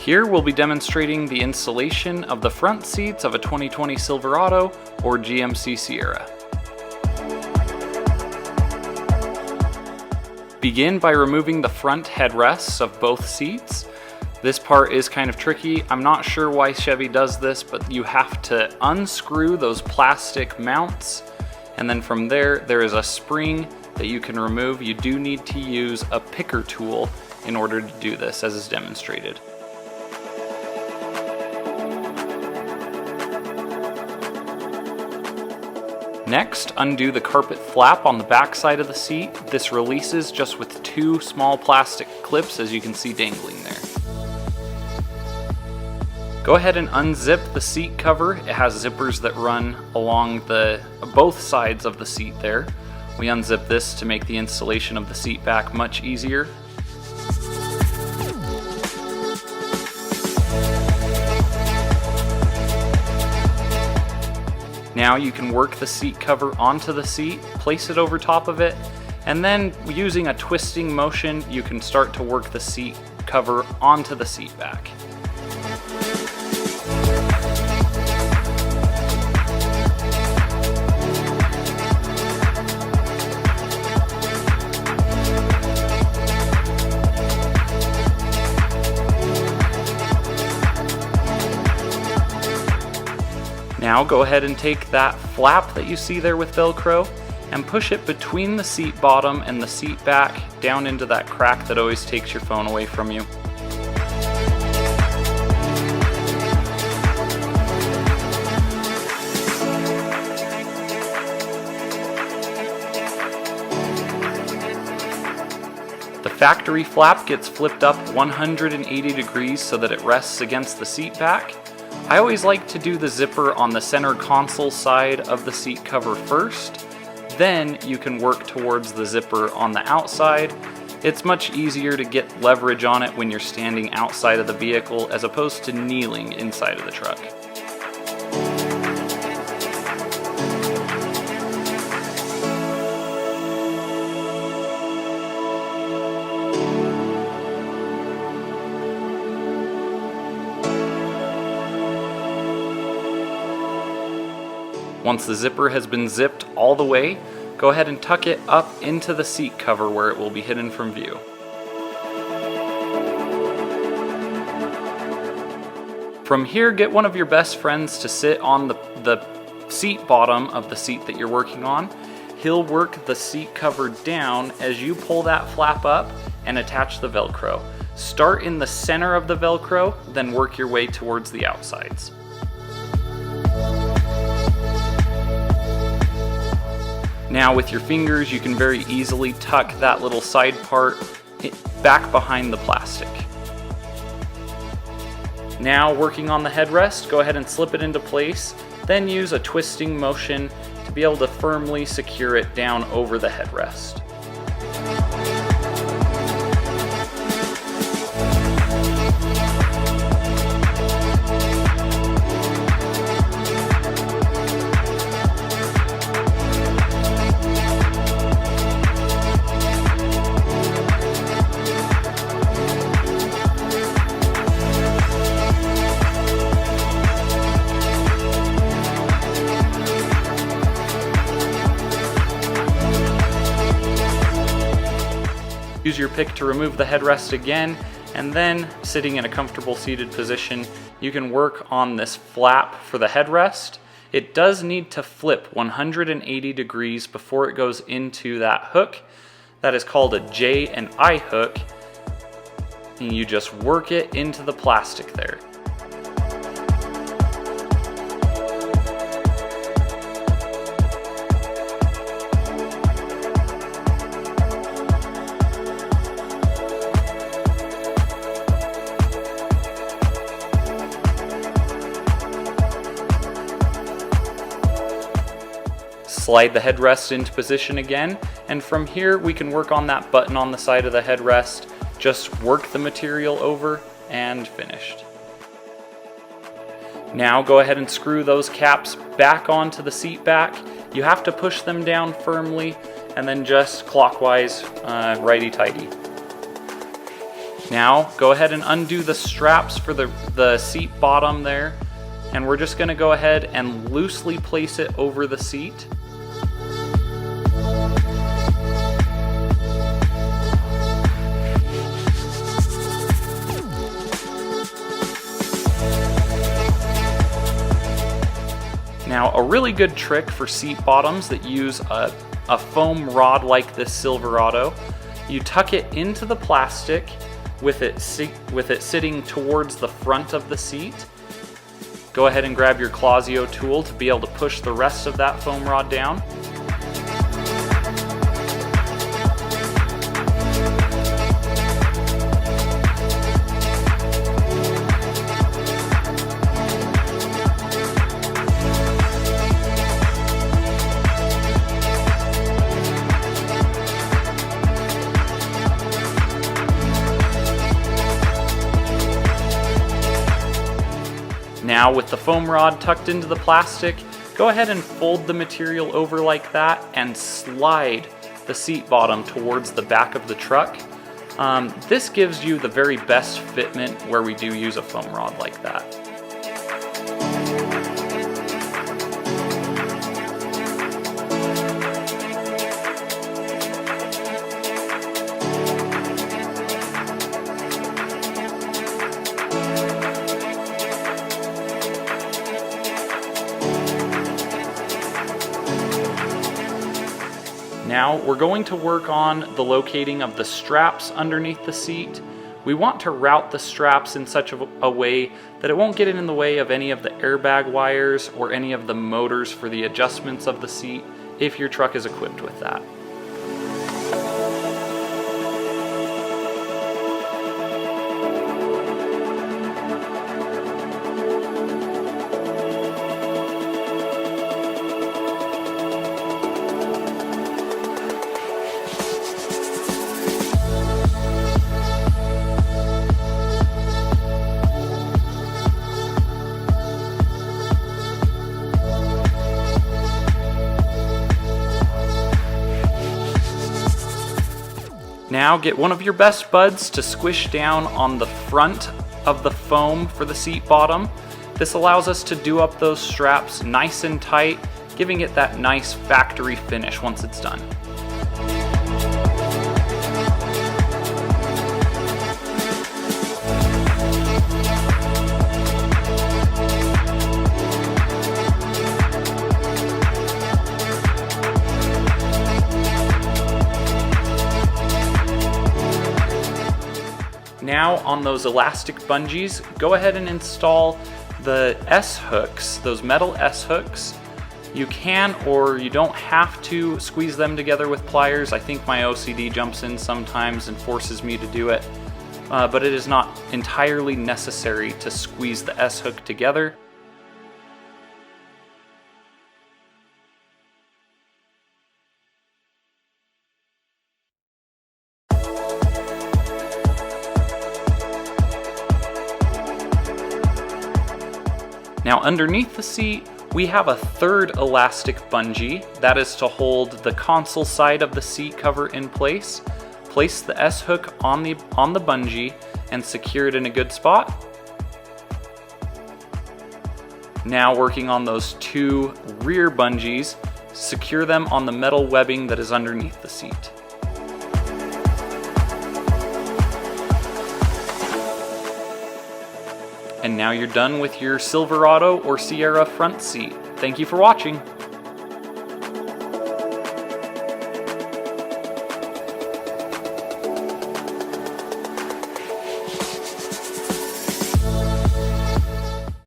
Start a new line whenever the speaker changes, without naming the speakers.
Here we'll be demonstrating the installation of the front seats of a 2020 Silverado or GMC Sierra. Begin by removing the front headrests of both seats. This part is kind of tricky. I'm not sure why Chevy does this, but you have to unscrew those plastic mounts, and then from there is a spring that you can remove. You do need to use a picker tool in order to do this, as is demonstrated. Next, undo the carpet flap on the back side of the seat. This releases just with two small plastic clips, as you can see dangling there. Go ahead and unzip the seat cover. It has zippers that run along both sides of the seat there. We unzip this to make the installation of the seat back much easier. Now you can work the seat cover onto the seat, place it over top of it, and then using a twisting motion, you can start to work the seat cover onto the seat back. Now go ahead and take that flap that you see there with Velcro and push it between the seat bottom and the seat back down into that crack that always takes your phone away from you. The factory flap gets flipped up 180 degrees so that it rests against the seat back. I always like to do the zipper on the center console side of the seat cover first, then you can work towards the zipper on the outside. It's much easier to get leverage on it when you're standing outside of the vehicle as opposed to kneeling inside of the truck. Once the zipper has been zipped all the way, go ahead and tuck it up into the seat cover where it will be hidden from view. From here, get one of your best friends to sit on the seat bottom of the seat that you're working on. He'll work the seat cover down as you pull that flap up and attach the Velcro. Start in the center of the Velcro, then work your way towards the outsides. Now with your fingers, you can very easily tuck that little side part back behind the plastic. Now working on the headrest, go ahead and slip it into place, then use a twisting motion to be able to firmly secure it down over the headrest. Use your pick to remove the headrest again, and then sitting in a comfortable seated position, you can work on this flap for the headrest. It does need to flip 180 degrees before it goes into that hook. That is called a J and I hook, and you just work it into the plastic there. Slide the headrest into position again, and from here we can work on that button on the side of the headrest. Just work the material over and finished. Now go ahead and screw those caps back onto the seat back. You have to push them down firmly and then just clockwise, righty-tighty. Now go ahead and undo the straps for the seat bottom there, and we're just going to go ahead and loosely place it over the seat. Now, a really good trick for seat bottoms that use a foam rod like this Silverado, you tuck it into the plastic with it sitting towards the front of the seat. Go ahead and grab your Clazzio tool to be able to push the rest of that foam rod down. Now with the foam rod tucked into the plastic, go ahead and fold the material over like that and slide the seat bottom towards the back of the truck. This gives you the very best fitment where we do use a foam rod like that. Now we're going to work on the locating of the straps underneath the seat. We want to route the straps in such a way that it won't get in the way of any of the airbag wires or any of the motors for the adjustments of the seat if your truck is equipped with that. Now get one of your best buds to squish down on the front of the foam for the seat bottom. This allows us to do up those straps nice and tight, giving it that nice factory finish once it's done. Now on those elastic bungees, go ahead and install the S-hooks, those metal S-hooks. You can or you don't have to squeeze them together with pliers. I think my OCD jumps in sometimes and forces me to do it, but it is not entirely necessary to squeeze the S-hook together. Now underneath the seat, we have a third elastic bungee that is to hold the console side of the seat cover in place. Place the S-hook on the bungee and secure it in a good spot. Now working on those two rear bungees, secure them on the metal webbing that is underneath the seat. And now you're done with your Silverado or Sierra front seat. Thank you for watching.